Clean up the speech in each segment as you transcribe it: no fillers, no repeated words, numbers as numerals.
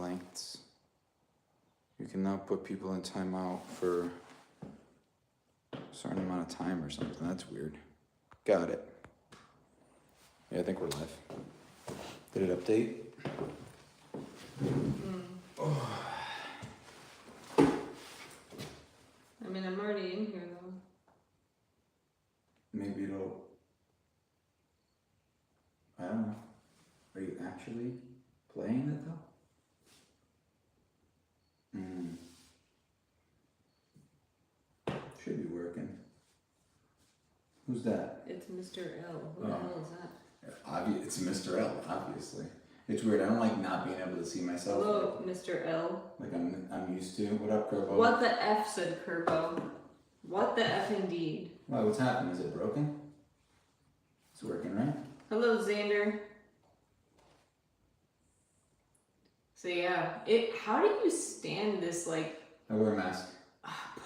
lengths. You can now put people in timeout for a certain amount of time or something. That's weird. Got it. Yeah, I think we're live. Did it update? Oh. I mean, I'm already in here though. Maybe it'll... I don't know. Are you actually playing it though? Should be working. Who's that? It's Mr. L. Who the hell is that? It's Mr. L, obviously. It's weird. I don't like not being able to see myself. Hello, Mr. L. Like I'm used to. What up, Kerbo? What the F, said Kerbo. What the F indeed. Wow, what's happening? Is it broken? It's working, right? Hello, Xander. So yeah, how do you stand this like... I wear a mask.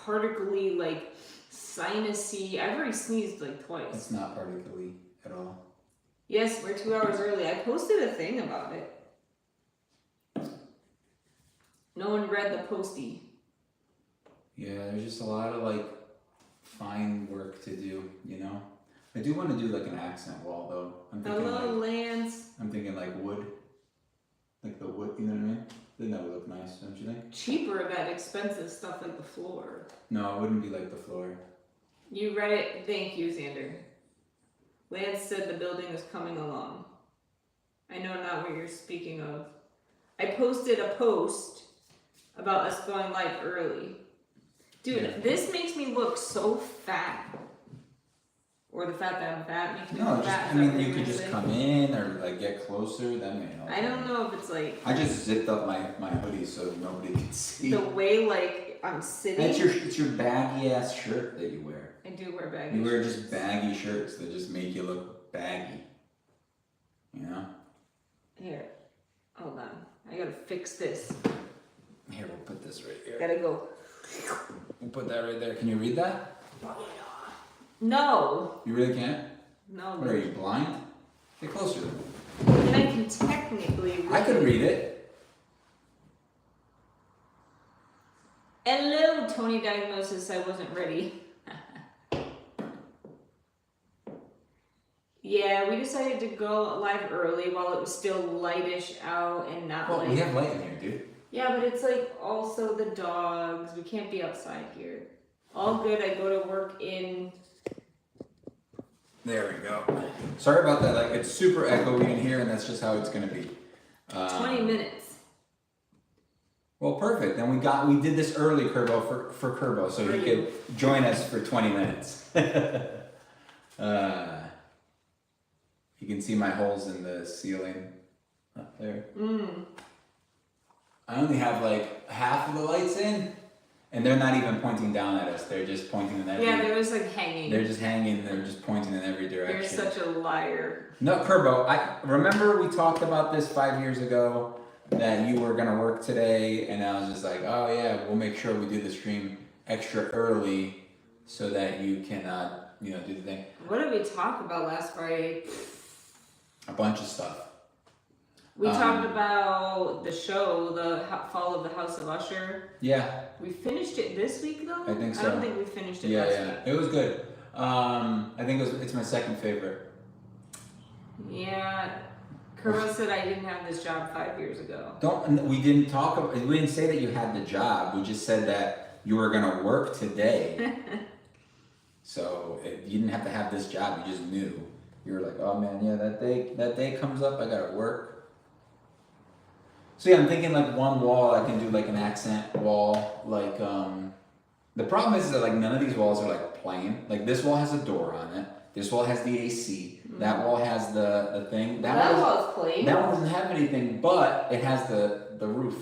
Particly, like, sinusy... I've already sneezed like twice. It's not particly at all. Yes, we're 2 hours early. I posted a thing about it. No one read the postie. Yeah, there's just a lot of like fine work to do, you know? I do want to do like an accent wall though. I'm thinking Hello, Lance. I'm thinking like wood. Like the wood, you know what I mean? Then that would look nice, don't you think? Cheaper that expensive stuff like the floor. No, it wouldn't be like the floor. You read it. Thank you, Xander. Lance said the building is coming along. I know not what you're speaking of. I posted a post about us going live early. Dude, Yeah. This makes me look so fat. Or the fact that I'm fat makes me No, look just, fat. I mean, you could just come in or like get closer, that may help. I don't know if it's like... I just zipped up my hoodie so nobody can see. The way like I'm sitting. It's your baggy ass shirt that you wear. I do wear baggy You wear shirts. just baggy shirts that just make you look baggy. You know? Here, hold on. I gotta fix this. Here, we'll put this right here. Gotta go. We'll put that right there. Can you read that? No. You really can't? No. What are you, blind? Get closer then. And I can technically read. I could read it. Hello, Tony Diagnosis. I wasn't ready. Yeah, we decided to go live early while it was still lightish out and not Well, like... we have light in here, dude. Yeah, but it's like also the dogs. We can't be outside here. All good. I go to work in... There we go. Sorry about that. Like, it's super echoey in here, and that's just how it's gonna be. 20 minutes. Well, perfect. Then we did this early, Kerbo, for Kerbo, so he could join us for 20 minutes. You can see my holes in the ceiling up there. I only have like half of the lights in, and they're not even pointing down at us. They're just pointing in every... Yeah, they're just like hanging. They're just hanging. They're just pointing in every direction. You're such a liar. No, Kerbo, I remember we talked about this 5 years ago, that you were gonna work today, and I was just like, oh yeah, we'll make sure we do the stream extra early so that you can, do the thing. What did we talk about last Friday? A bunch of stuff. We talked about the show, the Fall of the House of Usher. Yeah. We finished it this week though? I think so. I don't think we finished it last week. It was good. I think it's my second favorite. Yeah. Kerbo said I didn't have this job 5 years ago. We didn't say that you had the job. We just said that you were gonna work today. So you didn't have to have this job. You just knew. You were like, oh man, yeah, that day comes up, I gotta work. So yeah, I'm thinking like one wall, I can do like an accent wall. Like, the problem is that like none of these walls are like plain. Like this wall has a door on it. This wall has the AC. That wall has the thing. That wall's plain. That one doesn't have anything, but it has the roof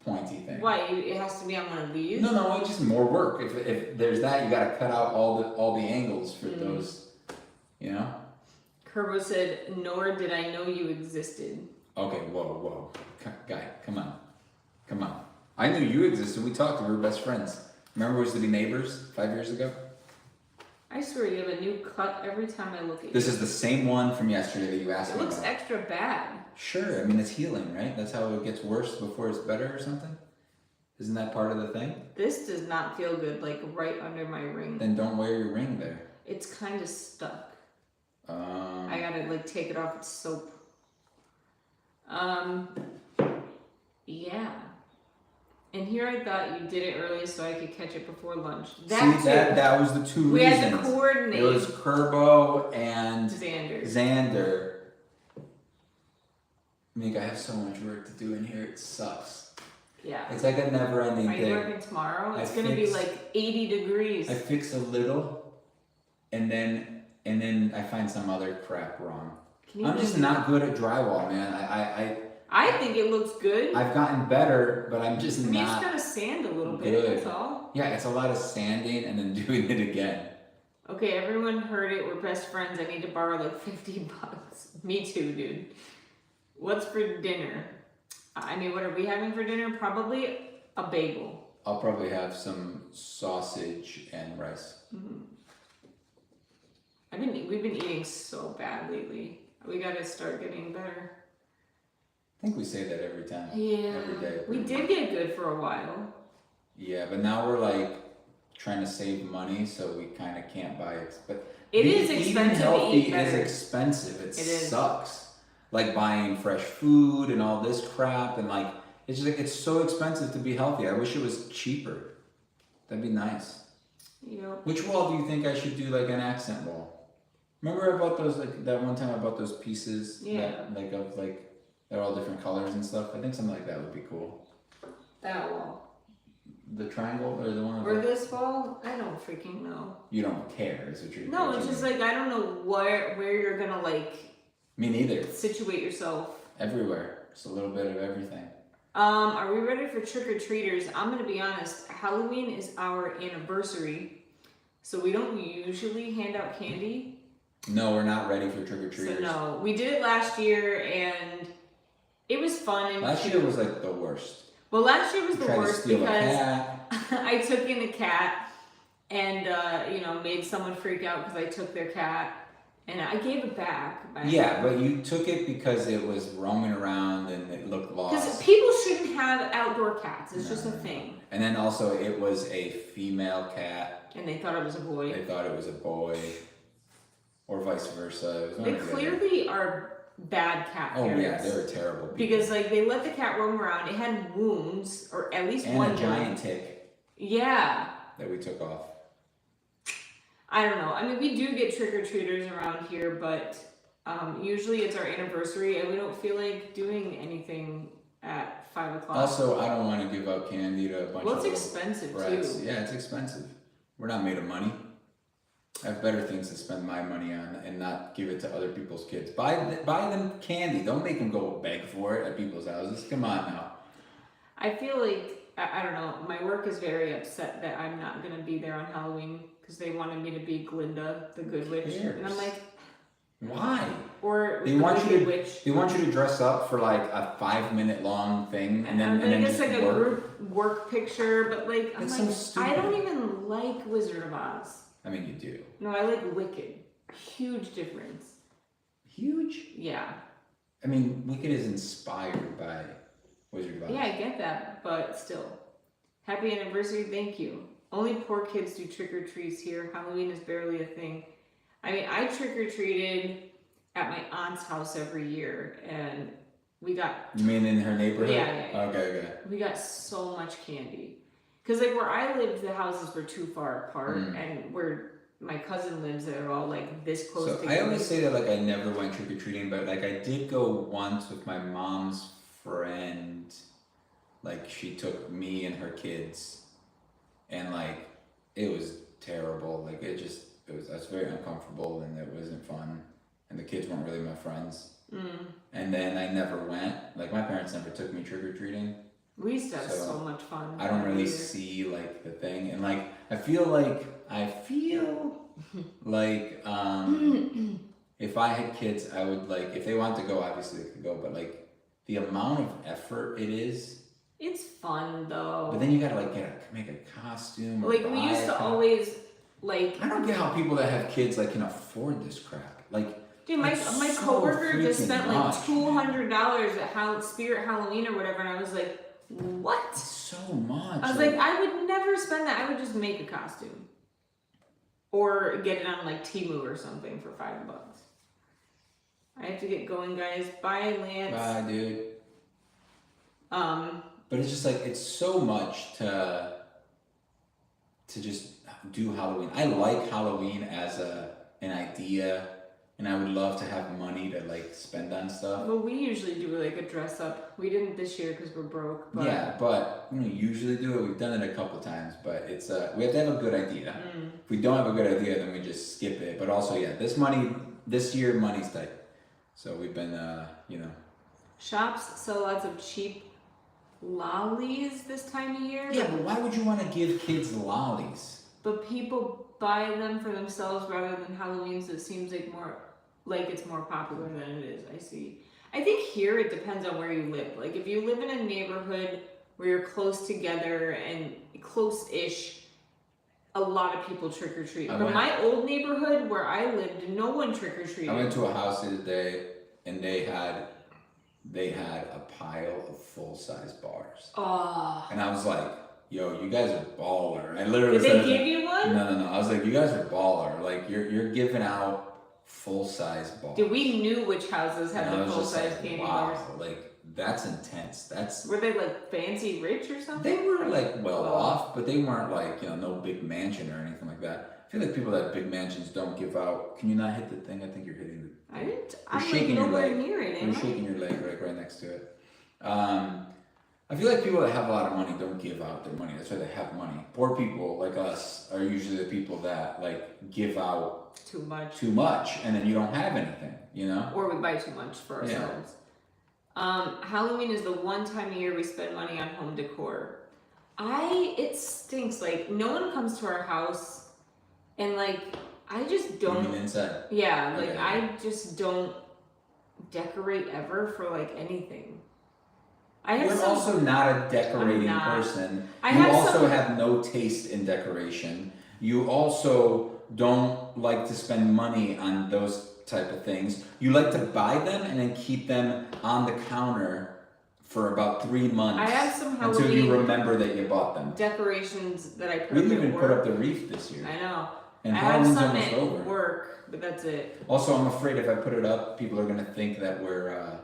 pointy thing. Why? It has to be on one of these? No, it's just more work. If there's that, you gotta cut out all the angles for those, you know? Kerbo said, nor did I know you existed. Okay, whoa. Guy, come on. I knew you existed. We talked, we were best friends. Remember we used to be neighbors 5 years ago? I swear you have a new cut every time I look at you. This is the same one from yesterday that you asked It me looks about. extra bad. Sure, I mean it's healing, right? That's how it gets worse before it's better or something? Isn't that part of the thing? This does not feel good, like right under my ring. Then don't wear your ring there. It's kind of stuck. I gotta like take it off with soap. Yeah. And here I thought you did it early so I could catch it before lunch. That was the two we reasons. had to coordinate. It was Kerbo and Xander. Meek, I have so much work to do in here. It sucks. Yeah. It's like a never-ending thing. Are you working tomorrow? It's gonna be like 80 degrees. I fix a little, and then I find some other crap wrong. I'm just not good at drywall, man. I think it looks good. I've gotten better, but I'm just You not. just gotta sand a little bit. Good. That's all. Yeah, it's a lot of sanding and then doing it again. Okay, everyone heard it. We're best friends. I need to borrow like $50. Me too, dude. What's for dinner? I mean, what are we having for dinner? Probably a bagel. I'll probably have some sausage and rice. Mm-hmm. We've been eating so bad lately. We gotta start getting better. I think we say that every time. Yeah. Every day. We did get good for a while. Yeah, but now we're like trying to save money, so we kind of can't buy it. But it is expensive to eat better. Is expensive. It is. Sucks. Like buying fresh food and all this crap, and like it's just like it's so expensive to be healthy. I wish it was cheaper. That'd be nice. Yep. Which wall do you think I should do like an accent wall? Remember I bought those like that one time I bought those pieces they're all different colors and stuff. I think something like that would be cool. That wall. The triangle or the one? Or this wall? I don't freaking know. You don't care, is what you're. No, it's just like I don't know where you're gonna like. Me neither. Situate yourself. Everywhere. Just a little bit of everything. Are we ready for trick-or-treaters? I'm gonna be honest, Halloween is our anniversary, so we don't usually hand out candy. No, we're not ready for trick-or-treaters. So no, we did it last year and it was fun and last year was like the worst. Well, last year was the worst because a I took in a cat and made someone freak out because I took their cat. And I gave it back. Yeah, but you took it because it was roaming around and it looked lost. Because people shouldn't have outdoor cats. It's just a thing. And then also it was a female cat. And they thought it was a boy. They thought it was a boy. Or vice versa. They clearly are bad cat parents. Oh yeah, they were terrible people. Because like they let the cat roam around. It had wounds, or at least one. And a giant tick. Yeah. That we took off. I don't know. I mean, we do get trick-or-treaters around here, but usually it's our anniversary and we don't feel like doing anything at 5 o'clock. Also, I don't want to give out candy to a bunch of Well, it's expensive brats. too. Yeah, it's expensive. We're not made of money. I have better things to spend my money on and not give it to other people's kids. Buy them candy. Don't make them go beg for it at people's houses. Come on now. I feel like, I don't know, my work is very upset that I'm not going to be there on Halloween because they wanted me to be Glinda, the Good Witch. And I'm like, why? Or they want you to dress up for like a 5-minute long thing and then it's just like a group work picture, but like I'm it's like, so stupid. I don't even like Wizard of Oz. I mean, you do. No, I like Wicked. Huge difference. Huge? Yeah. I mean, Wicked is inspired by Wizard of Oz. Yeah, I get that, but still. Happy anniversary, thank you. Only poor kids do trick-or-treats here. Halloween is barely a thing. I mean, I trick-or-treated at my aunt's house every year, and we got... You mean in her neighborhood? Yeah. Okay. We got so much candy. Because, like, where I lived, the houses were too far apart, and where my cousin lives, they're all, like, this close together. I always say that, like, I never went trick-or-treating, but, like, I did go once with my mom's friend. Like, she took me and her kids, and, like, it was terrible. Like, I was very uncomfortable, and it wasn't fun, and the kids weren't really my friends. And then I never went. Like, my parents never took me trick-or-treating. We used to have so much fun. I don't really see, like, the thing, and, like, I feel like if I had kids, I would, like, if they want to go, obviously they could go, but, like, the amount of effort it is. It's fun though. But then you gotta like make a costume. Or like we used to always Like, I don't get how people that have kids like can afford this crap. Like, dude, my it's so coworker just freaking spent much, like $200 at Spirit Halloween or whatever, and I was like, what? it's so much. I was like, I would never spend that. I would just make a costume, or get it on like Temu or something for $5. I have to get going, guys. Bye, Lance. bye, dude. But it's just like it's so much to just do Halloween. I like Halloween as an idea, and I would love to have money to like spend on stuff. Well, we usually do like a dress up. We didn't this year because we're broke. But Yeah, but we usually do it. We've done it a couple times, but it's we have to have a good idea. If we don't have a good idea, then we just skip it. But also, yeah, this year money's tight, so we've been shops sell lots of cheap lollies this time of year. Yeah, but why would you want to give kids lollies? But people buy them for themselves rather than Halloween, so it seems like it's more popular than it is. I see. I think here it depends on where you live. Like if you live in a neighborhood where you're close together and close-ish, a lot of people trick or treat. But my old neighborhood where I lived, no one trick or treated. I went to a house the other day, and they had a pile of full-size bars. Oh. And I was like, yo, you guys are baller. I literally Did they give you one? No. I was like, you guys are baller. Like you're giving out full-size bars. Dude, we knew which houses had the full-size candy bars. Like that's intense. Were they like fancy rich or something? They were like well off, but they weren't like, no big mansion or anything like that. I feel like people that have big mansions don't give out. Can you not hit the thing? I think you're hitting the I didn't. You're I'm shaking like your nowhere leg. near it. You're shaking your leg right next to it. I feel like people that have a lot of money don't give out their money. That's why they have money. Poor people like us are usually the people that like give out too much, and then you don't have anything, Or we buy too much for ourselves. Yeah. Halloween is the one time a year we spend money on home decor. It stinks. Like no one comes to our house, and like I just don't. You mean inside? Yeah, like I just don't decorate ever for like anything. You're also not a decorating person. You have no taste in decoration. You also don't like to spend money on those type of things. You like to buy them and then keep them on the counter for about 3 months. I have some Halloween until you remember that you bought them. Decorations that I put. We didn't even put up the wreath this year. I know. And I Halloween's have some almost at over. work, but that's it. Also, I'm afraid if I put it up, people are gonna think that we're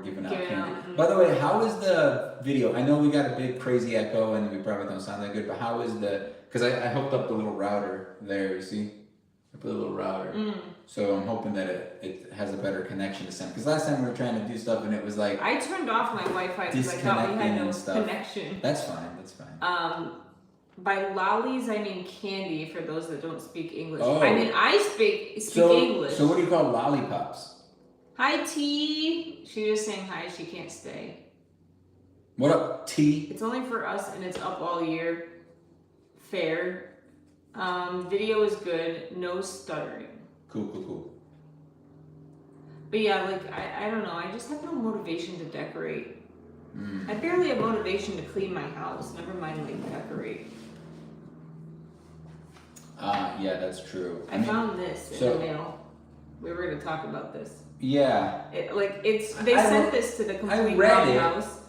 giving out candy. By the way, how is the video? I know we got a big crazy echo and we probably don't sound that good, but how is because I hooked up the little router there, you see? I put a little router. So I'm hoping that it has a better connection to sound. Because last time we were trying to do stuff and it was like... I turned off my Wi-Fi because I thought we had no connection. That's fine. By lollies, I mean candy for those that don't speak English. Oh. I mean, I speak English. So what do you call lollipops? Hi, T. She was saying hi. She can't stay. What up, T? It's only for us, and it's up all year. Fair. Video is good. No stuttering. Cool. But yeah, like, I don't know. I just have no motivation to decorate. I barely have motivation to clean my house. Never mind, like, decorate. Yeah, that's true. I found this in the mail. We were going to talk about this. Yeah. They sent this to the complete wrong house.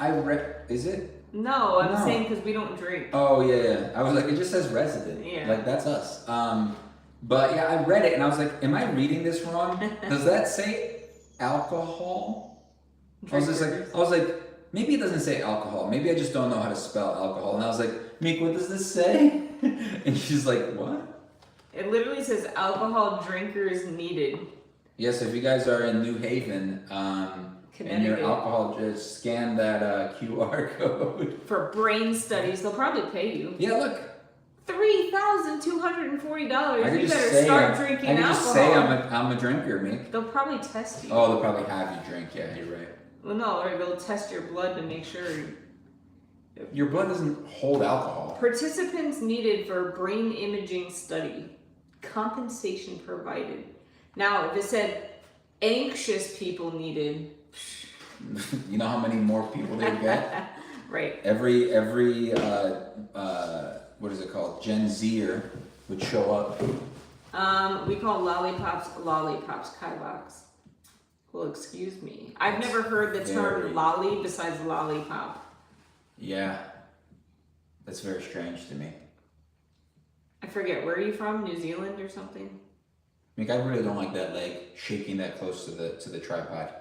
Is it? No, I'm saying because we don't drink. Oh, yeah. I was like, it just says resident. Yeah. Like, that's us. But yeah, I read it and I was like, am I reading this wrong? Does that say alcohol? I was like, maybe it doesn't say alcohol. Maybe I just don't know how to spell alcohol. And I was like, Meek, what does this say? And she's like, what? It literally says alcohol drinkers needed. Yes, if you guys are in New Haven, and your alcohol, just scan that QR code. For brain studies, they'll probably pay you. Yeah, look. $3,240. You better start drinking alcohol. I can just say I'm a drinker, Meek. They'll probably test you. Oh, they'll probably have you drink. Yeah, you're right. Well, no, or they'll test your blood to make sure. Your blood doesn't hold alcohol. Participants needed for brain imaging study. Compensation provided. What if it said anxious people needed? You know how many more people they get? Right. Every what is it called? Gen Zer would show up? We call lollipops Kivox. Well, excuse me. I've never heard the term lolly besides lollipop. Yeah. That's very strange to me. I forget, where are you from? New Zealand or something? Like, I really don't like that leg shaking that close to the tripod,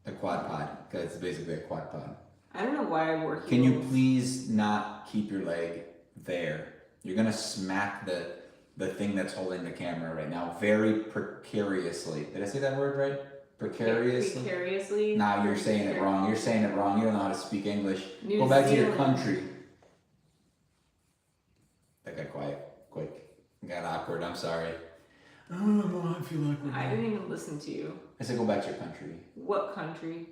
the quad pod, because it's basically a quad pod. I don't know why I wore heels. Can you please not keep your leg there? You're gonna smack the thing that's holding the camera right now very precariously. Did I say that word right? Precariously? Precariously? Nah, you're saying it wrong. You're saying it wrong. You don't know how to speak English. New Go back to your Zealand. country. That got quiet quick. Got awkward. I'm sorry. Oh, I feel like I didn't even listen to you. I said go back to your country. What country?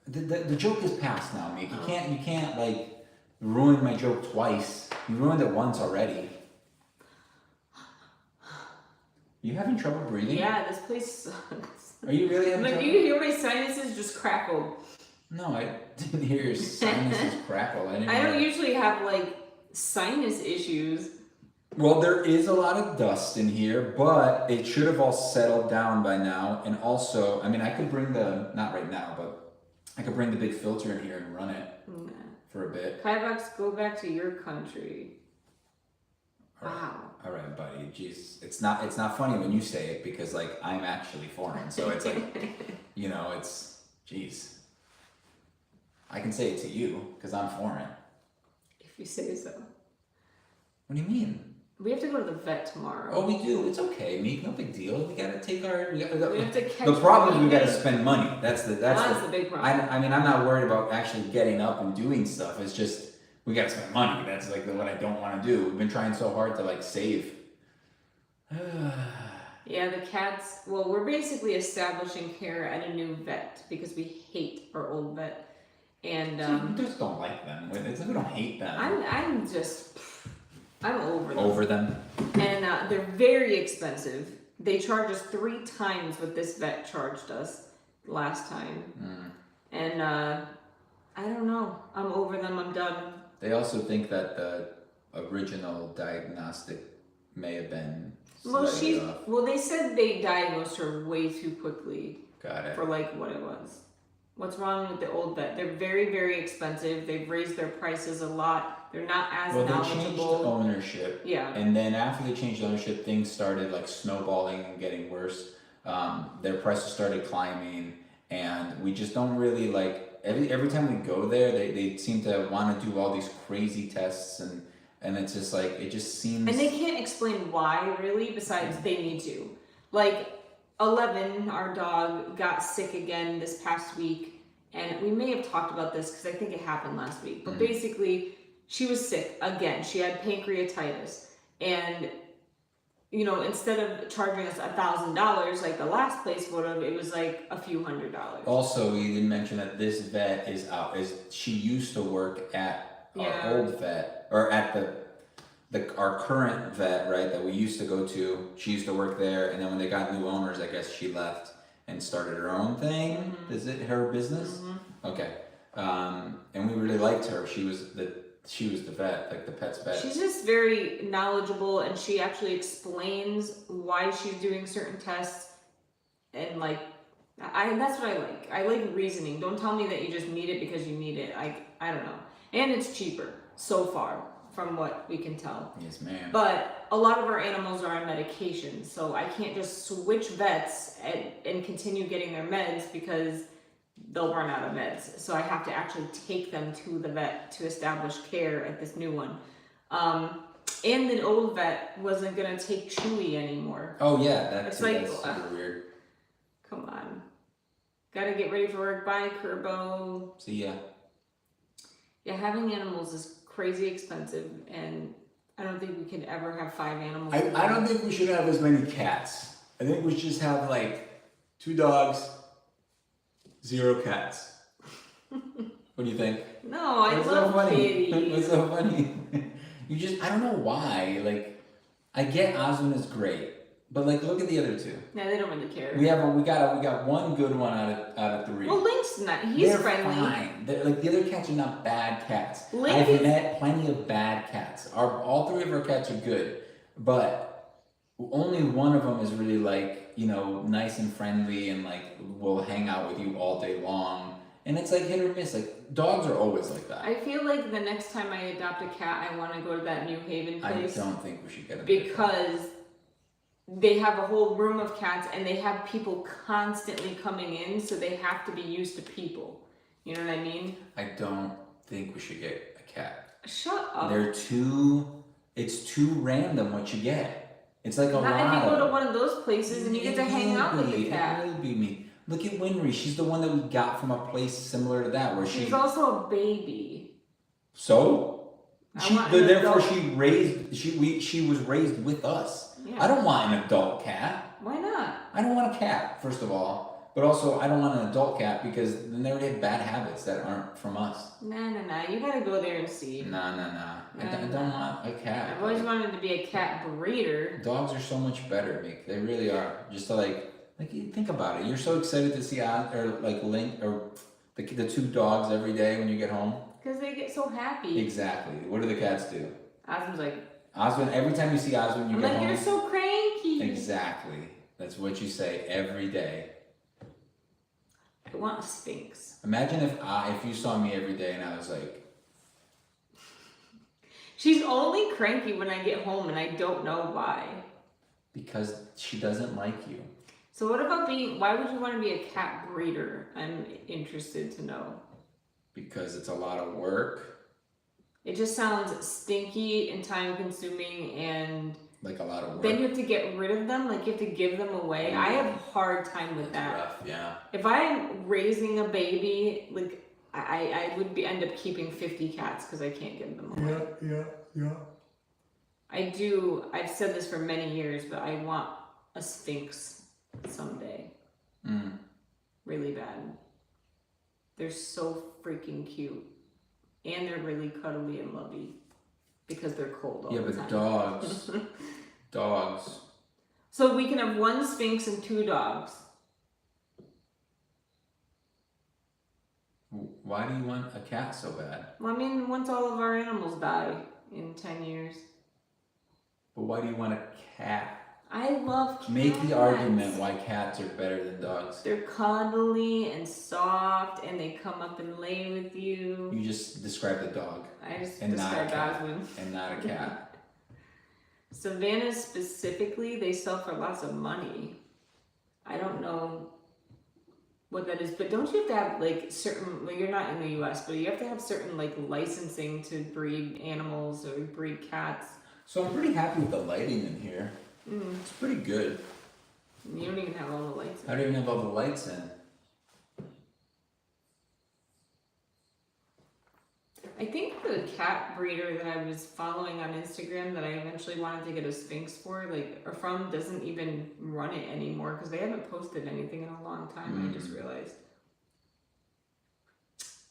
The joke is past now, Meek. You can't like ruin my joke twice. You ruined it once already. You having trouble breathing? Yeah, this place sucks. Are you really having trouble? Do you hear my sinuses just crackle? No, I didn't hear your sinuses crackle. I don't usually have like sinus issues. Well, there is a lot of dust in here, but it should have all settled down by now. And also, I mean, I could bring not right now, but I could bring the big filter in here and run it for a bit. Kivox, go back to your country. Wow. All right, buddy. Jeez, it's not funny when you say it because like I'm actually foreign, so it's like, you know, it's jeez. I can say it to you because I'm foreign. If you say so. What do you mean? We have to go to the vet tomorrow. Oh, we do. It's okay, Meek. No big deal. We gotta take our. We have to catch. The problem is we gotta spend money. That's the big problem. I mean, I'm not worried about actually getting up and doing stuff. It's just we gotta spend money. That's like what I don't want to do. We've been trying so hard to like save. Yeah, the cats. Well, we're basically establishing care at a new vet because we hate our old vet, and we just don't like them. We don't hate them. I'm over them. Over them. And they're very expensive. They charge us 3 times what this vet charged us last time. And I don't know. I'm over them. I'm done. They also think that the original diagnostic may have been slightly off. Well, they said they diagnosed her way too quickly. Got it. For like what it was. What's wrong with the old vet? They're very, very expensive. They've raised their prices a lot. They're not as knowledgeable. They changed ownership. Yeah. And then after they changed ownership, things started like snowballing and getting worse. Their prices started climbing, and we just don't really like. Every time we go there, they seem to want to do all these crazy tests, and it's just like it just seems. And they can't explain why really. Besides, they need to. Like 11, our dog got sick again this past week, and we may have talked about this because I think it happened last week. But basically, she was sick again. She had pancreatitis, and you know, instead of charging us $1,000 like the last place would have, it was like a few $100s. Also, we didn't mention that this vet is out. She used to work at our old vet, or at our current vet, right? That we used to go to. She used to work there, and then when they got new owners, I guess she left and started her own thing. Is it her business? Okay. And we really liked her. She was the vet, like the pet's vet. She's just very knowledgeable, and she actually explains why she's doing certain tests, and like, that's what I like. I like reasoning. Don't tell me that you just need it because you need it. I don't know. And it's cheaper so far, from what we can tell. Yes, ma'am. But a lot of our animals are on medication, so I can't just switch vets and continue getting their meds because they'll run out of meds. So I have to actually take them to the vet to establish care at this new one. And the old vet wasn't gonna take Chewy anymore. Oh yeah, that's like, super weird. Come on. Gotta get ready for work. Bye, Kerbo. See ya. Yeah, having animals is crazy expensive, and I don't think we could ever have 5 animals. I don't think we should have as many cats. I think we should just have like 2 dogs, 0 cats. What do you think? No, I love kitties. What's so funny? I don't know why. Like, I get Osmond is great, but like, look at the other 2. Yeah, they don't really care. We got one good one out of 3. Well, Link's not. He's They're friendly. Fine. Like the other cats are not bad cats. Link I've met plenty of bad cats. All 3 of our cats are good. but only one of them is really like, you know, nice and friendly and like will hang out with you all day long. And it's like hit or miss. Like dogs are always like that. I feel like the next time I adopt a cat, I want to go to that New Haven place. I don't think we should get a because they have a whole room of cats and they have people constantly coming in, so they have to be used to people. You know what I mean? I don't think we should get a cat. Shut up. It's too random what you get. It's like a lot. Not if you go to one of those places and you get to hang out with the cat. It will be me. Look at Winry. She's the one that we got from a place similar to that, where she's also a baby. So she was raised with us. Yeah. I don't want an adult cat. Why not? I don't want a cat, first of all. But also, I don't want an adult cat because then they already have bad habits that aren't from us. Nah. You gotta go there and see. Nah. I don't want a cat. I've always wanted to be a cat breeder. Dogs are so much better, Meek. They really are. Just to like think about it. You're so excited to see Link or the two dogs every day when you get home. Because they get so happy. Exactly. What do the cats do? Osmond's like. Osmond. Every time you see Osmond, you get home. You're so cranky. Exactly. That's what you say every day. I want a Sphinx. Imagine if you saw me every day and I was like. She's only cranky when I get home and I don't know why. Because she doesn't like you. So what about why would you want to be a cat breeder? I'm interested to know. Because it's a lot of work. It just sounds stinky and time consuming and... Like a lot of work. Then you have to get rid of them, like you have to give them away. I have a hard time with that. Rough, yeah. If I'm raising a baby, like I would end up keeping 50 cats because I can't give them away. Yeah. I've said this for many years, but I want a Sphinx someday. Really bad. They're so freaking cute. And they're really cuddly and lovey. Because they're cold all the time. Yeah, but dogs. So we can have one Sphinx and 2 dogs. Why do you want a cat so bad? Well, I mean, once all of our animals die in 10 years. But why do you want a cat? I love cats. Make the argument why cats are better than dogs. They're cuddly and soft and they come up and lay with you. You just described a dog. I just described Osmond. And not a cat. Savannahs specifically, they sell for lots of money. I don't know what that is, but don't you have to have like certain, well, you're not in the US, but you have to have certain like licensing to breed animals or breed cats. So I'm pretty happy with the lighting in here. It's pretty good. You don't even have all the lights in. I don't even have all the lights in. I think the cat breeder that I was following on Instagram that I eventually wanted to get a Sphinx for, doesn't even run it anymore because they haven't posted anything in a long time. I just realized.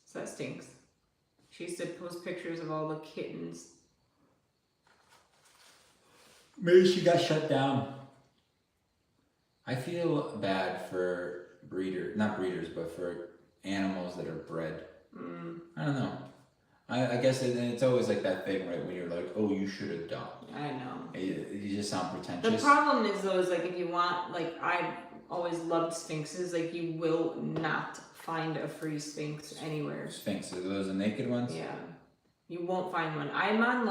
So that stinks. She used to post pictures of all the kittens. Maybe she got shut down. I feel bad for not breeders, but for animals that are bred. I don't know. I guess it's always like that thing, right? When you're like, oh, you should adopt. I know. You just sound pretentious. The problem is though, is like if you want, I've always loved Sphinxes, you will not find a free Sphinx anywhere. Sphinxes, are those the naked ones? Yeah. You won't find one. I'm on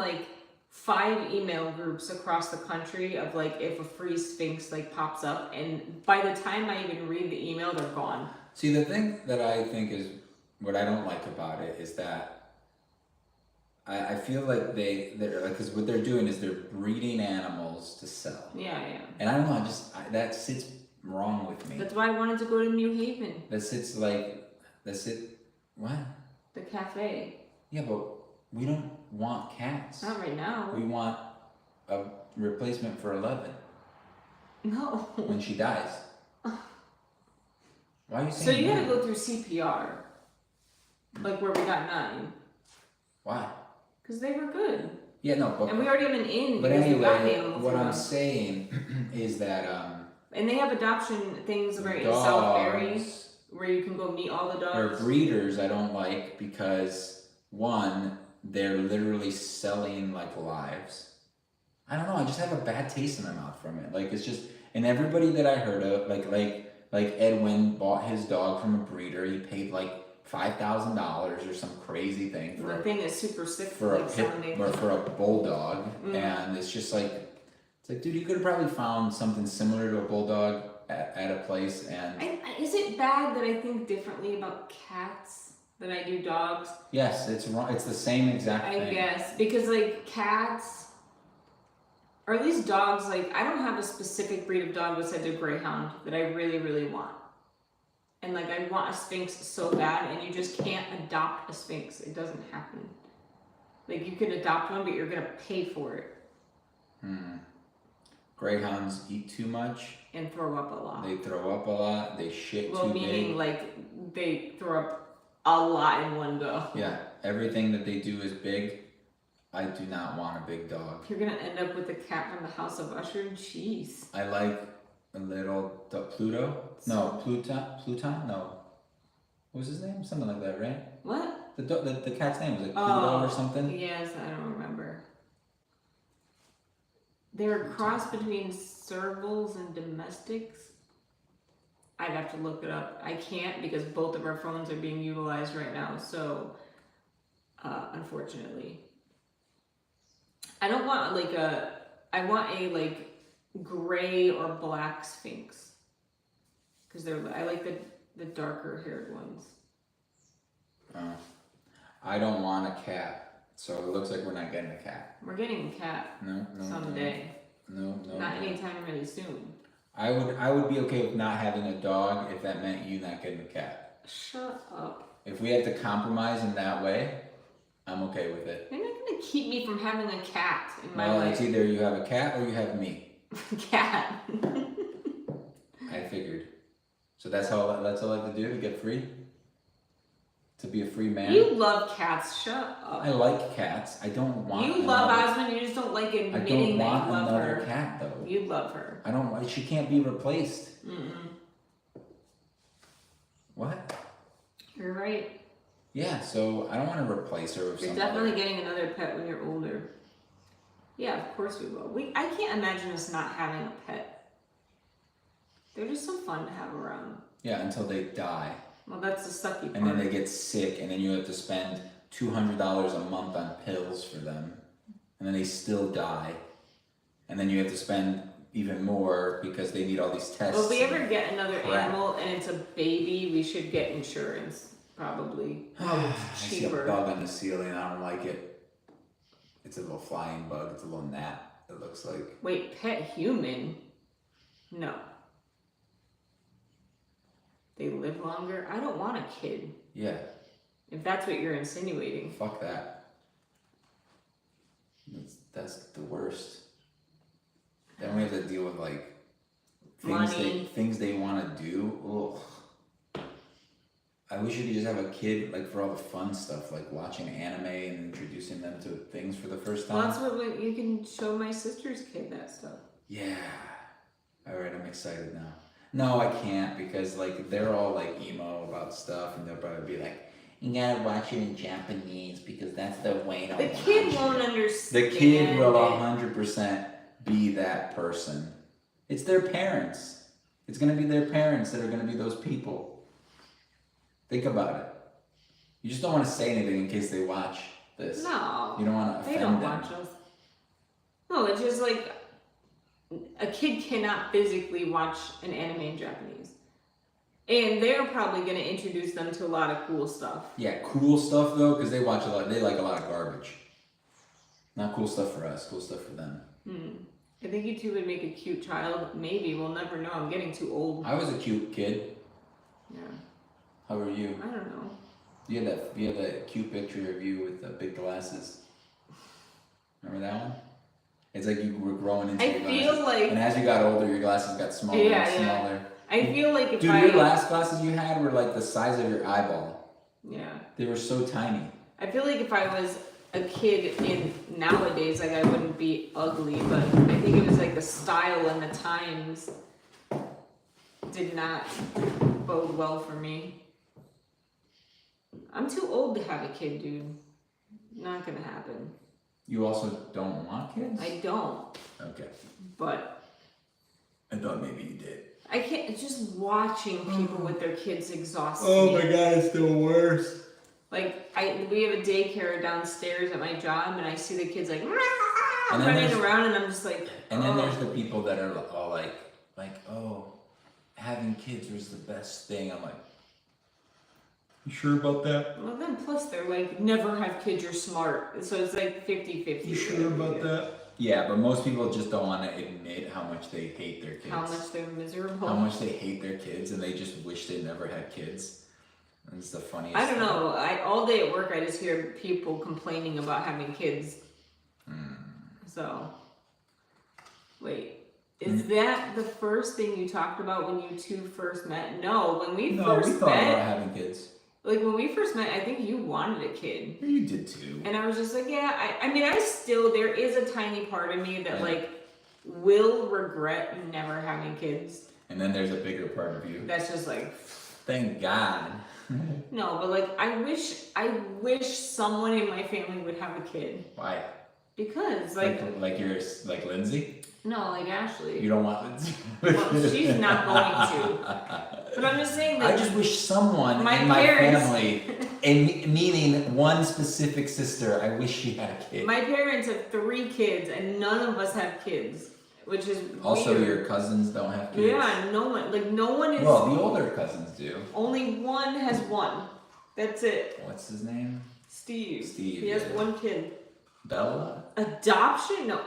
5 email groups across the country of if a free Sphinx pops up, and by the time I even read the email, they're gone. See, the thing that I think is what I don't like about it is that I feel like they're because what they're doing is they're breeding animals to sell. Yeah. And I don't know, that sits wrong with me. That's why I wanted to go to New Haven. What? The cafe. Yeah, but we don't want cats. Not right now. We want a replacement for 11. No. When she dies. Why are you saying so you gotta go through CPR. Where we got 9. Why? Because they were good. Yeah, no, but... And we already have an inn. But anyway, what I'm saying is that... and they have adoption things right in Southbury, where you can go meet all the dogs. Or breeders I don't like because, one, they're literally selling lives. I don't know. I just have a bad taste in my mouth from it. Like it's just, and everybody that I heard of, like Edwin bought his dog from a breeder. He paid like $5,000 or some crazy thing The thing is super sick for a like pit sounding. or for a bulldog, and it's just like, it's like, dude, you could have probably found something similar to a bulldog at a place, and Is it bad that I think differently about cats than I do dogs? yes, it's wrong. It's the same exact I thing. guess because like cats. Or at least dogs, like, I don't have a specific breed of dog besides a greyhound that I really, really want. And, like, I want a Sphinx so bad, and you just can't adopt a Sphinx. It doesn't happen. Like, you can adopt one, but you're going to pay for it. Greyhounds eat too much. And throw up a lot. They throw up a lot. They shit too big. Meaning, like, they throw up a lot in one go. Yeah, everything that they do is big. I do not want a big dog. You're gonna end up with a cat from the House of Usher? Jeez. I like a little Pluto. No, Pluton. No, what was his name? Something like that, right? What? The cat's name was like Pluto or something. Yes, I don't remember. They're a cross between servals and domestics. I'd have to look it up. I can't because both of our phones are being utilized right now. So, unfortunately. I don't want I want a like gray or black Sphinx. Because I like the darker haired ones. I don't want a cat. So it looks like we're not getting a cat. We're getting a cat. No. Someday. No. Not anytime really soon. I would be okay with not having a dog if that meant you not getting a cat. Shut up. If we had to compromise in that way, I'm okay with it. You're not gonna keep me from having a cat in my life. It's either you have a cat or you have me. Cat. I figured. So that's all I have to do to get free? To be a free man? You love cats. Shut up. I like cats. I don't want. You love Osmond. You just don't like admitting that you love her. I don't want another cat though. You love her. I don't. She can't be replaced. What? You're right. Yeah, so I don't want to replace her with You're somebody. definitely getting another pet when you're older. Yeah, of course we will. I can't imagine us not having a pet. They're just so fun to have around. Yeah, until they die. Well, that's the sucky part. And then they get sick, and then you have to spend $200 a month on pills for them. And then they still die. And then you have to spend even more because they need all these tests. Well, if we ever get another animal and it's a baby, we should get insurance. Probably. I see a bug on the ceiling. I don't like it. It's a little flying bug. It's a little gnat, it looks like. Wait, pet human? No. They live longer? I don't want a kid. Yeah. If that's what you're insinuating. Fuck that. That's the worst. Then we have to deal with like things they want to do. Ugh. I wish you could just have a kid like for all the fun stuff, like watching anime and introducing them to things for the first time. Well, that's what you can show my sister's kid that stuff. Yeah. All right, I'm excited now. No, I can't because like they're all like emo about stuff, and they'll probably be like, "You gotta watch it in Japanese because that's the way to watch it." The kid won't understand. The kid will 100% be that person. It's their parents. It's gonna be their parents that are gonna be those people. Think about it. You just don't want to say anything in case they watch this. No. You don't want to offend them. They don't them. watch us. No, it's just like a kid cannot physically watch an anime in Japanese. And they're probably going to introduce them to a lot of cool stuff. Yeah, cool stuff though, because they like a lot of garbage. Not cool stuff for us, cool stuff for them. I think you two would make a cute child. Maybe, we'll never know. I'm getting too old. I was a cute kid. Yeah. How were you? I don't know. You had that cute picture of you with the big glasses. Remember that one? It's like you were growing into your glasses. I feel like... And as you got older, your glasses got smaller and smaller. Yeah. I feel like if your last glasses you had were like the size of your eyeball. Yeah. They were so tiny. I feel like if I was a kid in nowadays, like I wouldn't be ugly, but I think it was like the style and the times did not bode well for me. I'm too old to have a kid, dude. Not gonna happen. You also don't want kids? I don't, Okay. but I thought maybe you did. I can't, just watching people with their kids exhausts Oh me. my god, it's the worst. Like, we have a daycare downstairs at my job, and I see the kids like And then running there's- around, and I'm just like, And then oh. there's the people that are all like, oh, having kids was the best thing. I'm like, you sure about that? Well, then plus they're like, never have kids, you're smart. So it's like 50-50. You sure about that? Yeah, but most people just don't want to admit how much they hate their kids. How much they're miserable. How much they hate their kids, and they just wish they never had kids. And it's the funniest I don't thing. know. All day at work, I just hear people complaining about having kids. So, wait. Is that the first thing you talked about when you two first met? No, when we first we thought met, about having kids. like when we first met, I think you wanted a kid. You did too. And I was just like, yeah, I mean, there is a tiny part of me that Yeah. like will regret never having kids. And then there's a bigger part of you. That's just like, Thank God. no, but like, I wish someone in my family would have a kid. Why? Because Like yours, like Lindsay? no, like Ashley. You don't want Lindsay? Well, she's not going to. But I'm just saying that I just wish someone my in my parents- family, and meaning one specific sister, I wish she had a kid. my parents have 3 kids and none of us have kids, which is Also, weird. your cousins don't have kids. Yeah, no one is. Well, the older cousins do. Only one has one. That's it. What's his name? Steve. Steve, He has yeah. 1 kid. Bella? Adoption? No.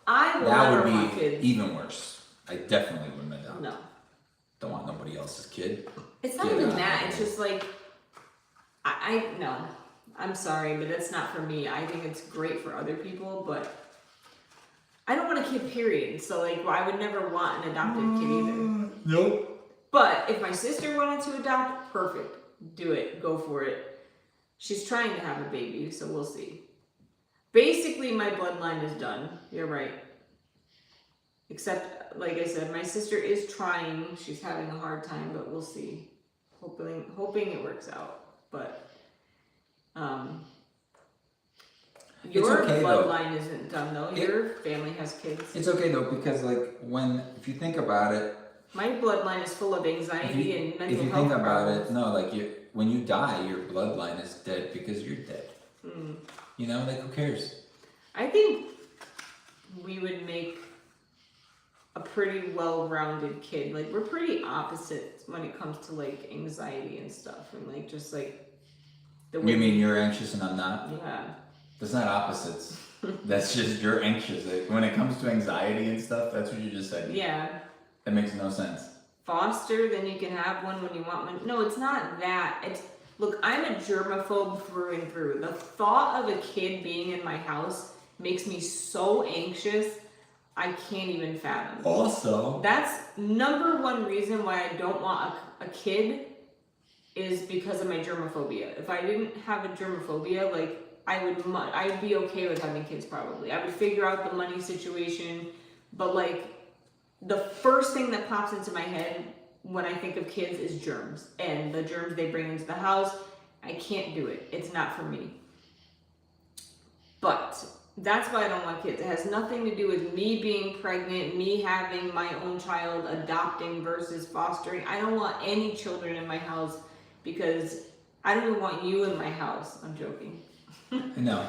I That want would more be kids. even worse. I definitely wouldn't adopt. No. Don't want nobody else's kid. It's not Get even out. that. It's just like, I no. I'm sorry, but that's not for me. I think it's great for other people, but I don't want a kid, period. So, like, I would never want an adopted kid either. Nope. But if my sister wanted to adopt, perfect. Do it. Go for it. She's trying to have a baby, so we'll see. Basically, my bloodline is done. You're right. Except, like I said, my sister is trying. She's having a hard time, but we'll see. Hoping it works out. But, your okay, though. bloodline isn't done, though. Your family has kids. It's okay though, because like if you think about it, My bloodline is full of anxiety and mental health if you think about problems. it, no, like when you die, your bloodline is dead because you're dead. You know, like who cares? I think we would make a pretty well-rounded kid. Like, we're pretty opposite when it comes to like anxiety and stuff, and like just like the way. You mean you're anxious and I'm not? Yeah. That's not opposites. That's just you're anxious. Like, when it comes to anxiety and stuff, that's what you just said. Yeah. That makes no sense. Foster, then you can have one when you want one. No, it's not that. It's look, I'm a germaphobe through and through. The thought of a kid being in my house makes me so anxious. I can't even fathom. Also, That's number one reason why I don't want a kid is because of my germophobia. If I didn't have a germophobia, like I'd be okay with having kids probably. I would figure out the money situation, but like the first thing that pops into my head when I think of kids is germs and the germs they bring into the house. I can't do it. It's not for me. But that's why I don't want kids. It has nothing to do with me being pregnant, me having my own child, adopting versus fostering. I don't want any children in my house because I don't even want you in my house. I'm joking. no.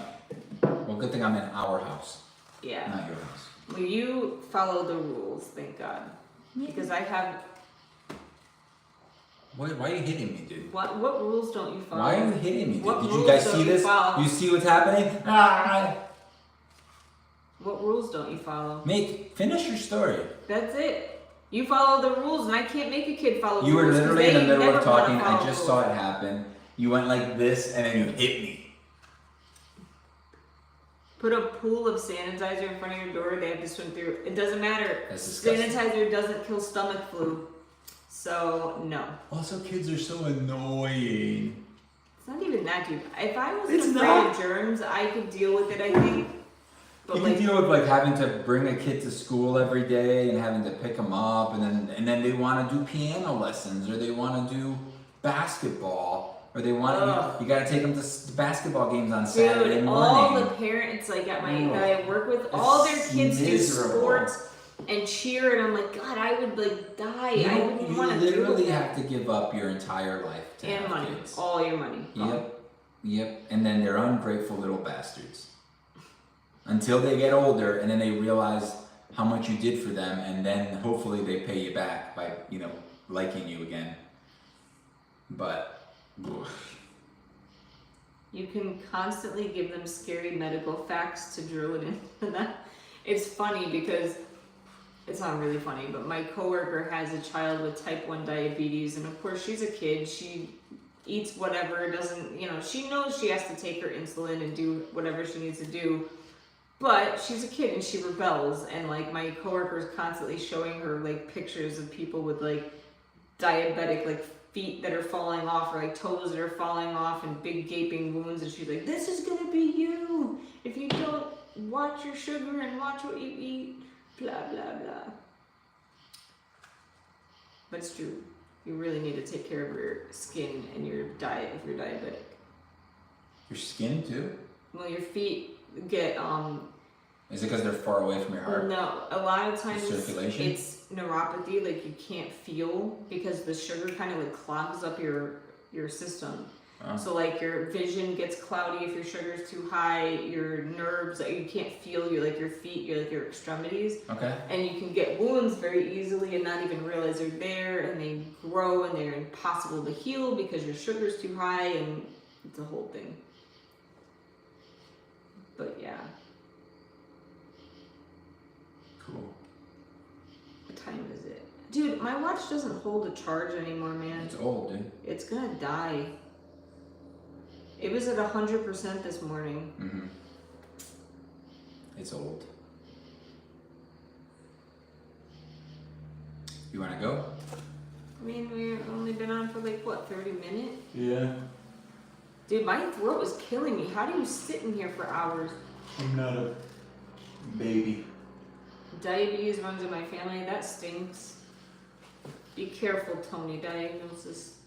Well, good thing I'm in our house, Yeah. not your house. Well, you follow the rules, thank God. Because I have. Why are you hitting me, dude? What rules don't you follow? Why are you hitting me, dude? What Did you rules guys don't see you this? follow? You see what's happening? Ah! What rules don't you follow? Finish your story. That's it. You follow the rules, and I can't make a kid follow the You were rules. 'cause literally in the they middle never of wanna talking. I follow just rules. saw it happen. You went like this, and then you hit me. Put a pool of sanitizer in front of your door. They have to swim through. It doesn't matter. That's disgusting. Sanitizer doesn't kill stomach flu. So no. Also, kids are so annoying. It's not even that, dude. If I wasn't It's afraid not. of germs, I could deal with it, I think. But You like, can deal with like having to bring a kid to school every day and having to pick them up, and then they want to do piano lessons or they want to do basketball or they want Ugh. you gotta take them to basketball games on Saturday Dude, morning. all the parents like at my that I work with, all their kids do sports and cheer, and I'm like, God, I would like die. I wouldn't want to do it. You literally have to give up your entire life to and have money, kids. all your money. Yep. And then they're ungrateful little bastards until they get older, and then they realize how much you did for them, and then hopefully they pay you back by liking you again. But you can constantly give them scary medical facts to drill it into them. It's funny because it's not really funny, but my coworker has a child with type 1 diabetes, and of course she's a kid. She eats whatever, doesn't, she knows she has to take her insulin and do whatever she needs to do, but she's a kid and she rebels. And like my coworker is constantly showing her like pictures of people with like diabetic like feet that are falling off, or like toes that are falling off, and big gaping wounds, and she's like, this is gonna be you if you don't watch your sugar and watch what you eat, blah blah blah. But it's true, you really need to take care of your skin and your diet if you're diabetic. your skin too? Well, your feet get Is it because they're far away from your heart? no, a lot of times circulation? it's neuropathy, like you can't feel because the sugar kind of like clogs up your system. Oh. So like your vision gets cloudy if your sugar's too high, your nerves, you can't feel your feet, your extremities. Okay. And you can get wounds very easily and not even realize they're there, and they grow and they're impossible to heal because your sugar's too high, and it's a whole thing. But yeah. Cool. What time is it? Dude, my watch doesn't hold a charge anymore, man. It's old, dude. It's gonna die. It was at 100% this morning. Mm-hmm. It's old. You wanna go? I mean, we've only been on for like, what, 30 minutes? Yeah, Dude, my throat was killing me. How do you sit in here for hours? I'm not a baby. Diabetes runs in my family. That stinks. Be careful, Tony. Diagnosis.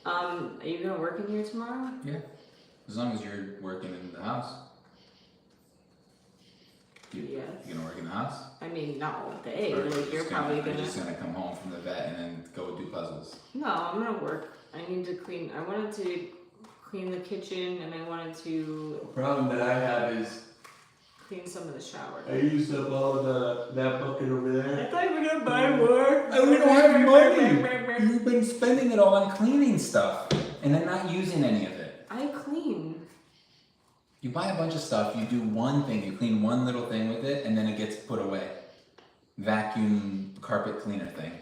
Are you gonna work in here tomorrow? Yeah. As long as you're working in the house. Yes. You gonna work in the house? I mean, not all day. Or Like, you're just probably you're gonna... just gonna come home from the vet and then go do puzzles. No, I'm gonna work. I need to clean. I wanted to clean the kitchen, and I wanted to The problem that I have is clean some of the shower. I used up all of that bucket over there. thought you were gonna buy more. Oh, we don't have money. You've been spending it all on cleaning stuff and then not using any of it. I clean. You buy a bunch of stuff, you do one thing, you clean one little thing with it, and then it gets put away. Vacuum carpet cleaner thing.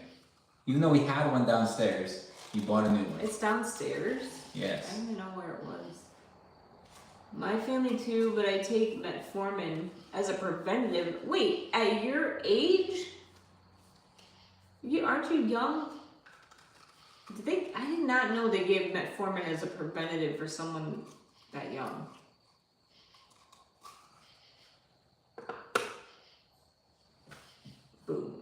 Even though we had one downstairs, you bought a new one. It's downstairs. Yes. I don't even know where it was. My family too, but I take metformin as a preventative. Wait, at your age? Aren't you young? I did not know they gave metformin as a preventative for someone that young. Boom.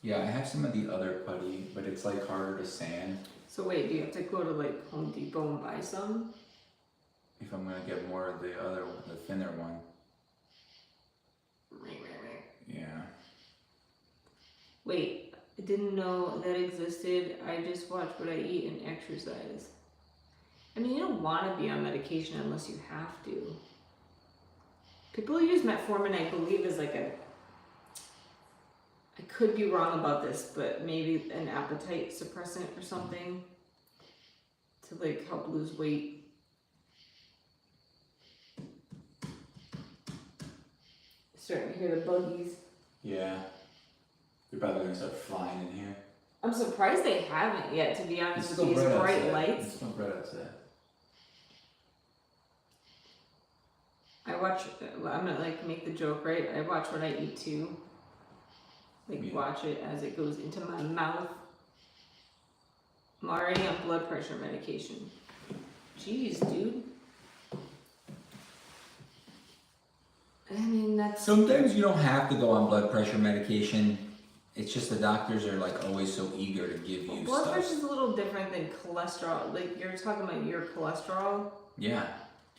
Yeah, I have some of the other putty, but it's like harder to sand. So wait, do you have to go to like Home Depot and buy some? If I'm gonna get more of the thinner one. Yeah. Wait, I didn't know that existed. I just watch what I eat and exercise. I mean, you don't want to be on medication unless you have to. People use metformin, I believe, as like I could be wrong about this, but maybe an appetite suppressant or something to like help lose weight. Starting to hear the buggies. Yeah. They're probably gonna start flying in here. I'm surprised they haven't yet, to be honest, It's with still these bright bright outside. lights. It's still bright outside. I watch, I'm gonna like make the joke, right? I watch what I eat too. Like Yeah. watch it as it goes into my mouth. I'm already on blood pressure medication. Jeez, dude. I mean, that's. Sometimes you don't have to go on blood pressure medication. It's just the doctors are like always so eager to give you Blood stuff. pressure is a little different than cholesterol. Like, you're talking about your cholesterol. Yeah.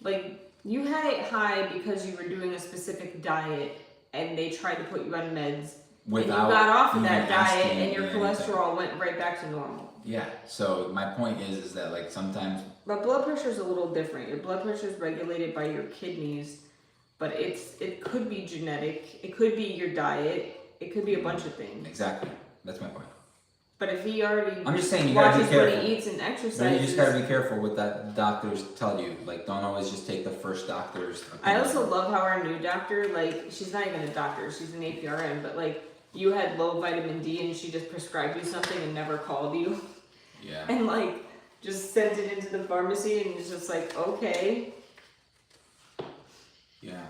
Like, you had it high because you were doing a specific diet and they tried to put you on meds. Without and you got off of even that diet asking and your anything. cholesterol went right back to normal. Yeah. So my point is that like sometimes. But blood pressure is a little different. Your blood pressure is regulated by your kidneys, but it could be genetic. It could be your diet. It could be a bunch of things. Exactly. That's my point. But if he already I'm just saying you gotta be watches what careful. he eats and exercises, But you just gotta be careful with that doctors tell you. Like, don't always just take the first doctor's opinion. I also love how our new doctor, like, she's not even a doctor, she's an APRN, but like, you had low vitamin D and she just prescribed you something and never called you. Yeah. And like, just sent it into the pharmacy and it's just like, okay. Yeah.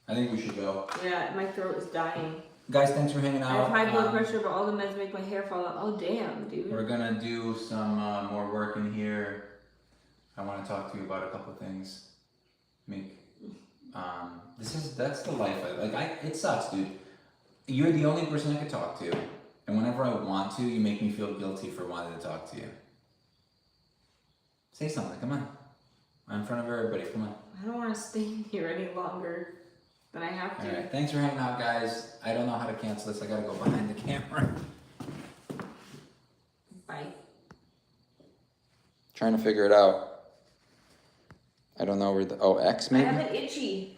I think we should go. Yeah, my throat is dying. Guys, thanks for hanging I out. have high blood pressure, but all the meds make my hair fall out. Oh, damn, dude. We're gonna do some more work in here. I want to talk to you about a couple things. That's the life. It sucks, dude. You're the only person I could talk to, and whenever I want to, you make me feel guilty for wanting to talk to you. Say something, come on. In front of everybody, come on. I don't want to stay in here any longer than I have to. Alright, thanks for hanging out, guys. I don't know how to cancel this. I gotta go behind the camera. Bye. Trying to figure it out. I don't know where X I maybe? have an itchy.